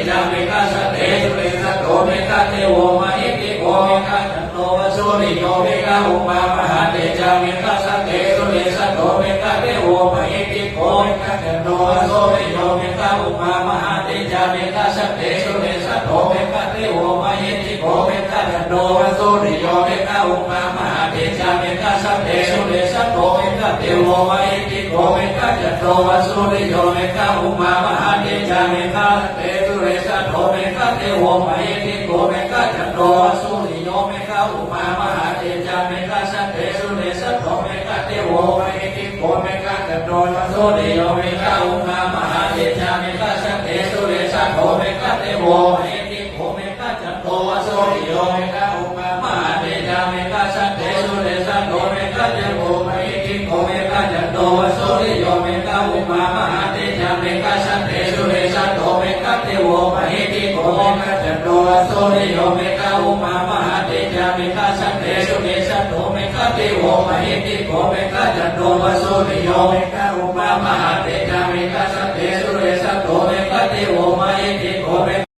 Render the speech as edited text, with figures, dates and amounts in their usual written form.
จามิกาสเตสุเรสโตเมกะเทโวมหิติโกเมกะจันโตวสุริโยเมกะอุปามหาเตจามิกาสเตสุเรสโตเมกะเทโวมหิติโกเมกะจันโตวสุริโยเมกะอุปามหาเตจามิกาสเตสุเรสโตเมกะเทโวมหิติโกเมกะจันโตวสุริโยเมกะอุปามหาเตจามิกาสเตสุเรสโตเมกะเทโวมหิติโกเมกะจันโตวสุริโยเมกะอุปามหาเตจามิกาสเตสุเรสโตเมกะเทโวมหิติโกเมกะจันโตวสุริโยเมกะอุปามหาเตจามิกาสเตสุเรสโตเมกะเทโวมหิติโกเมกะจันโตวสุริโยเมกะอุปามหาเตจามิกาสเตสุเรสโตเมกะเทโวมหิติโกเมกะจันโตวสุริโยเมกะอุปามหาเตจามิกาสเตสุเรสโตเมกะเทโวมหิติโกเมกะจันโตวสุริโยเมกะอุปามหาเตจามิกาสเตสุเรสโตเมกะเทโวมหิติโกเมกะจันโตวสุริโยเมกะอุปามหาเตจามิกาสเตสุเรสโตเมกะเทโวมหิติโกเมกะจันโตวสุริโยเมกะอุปามหาเตจามิกาส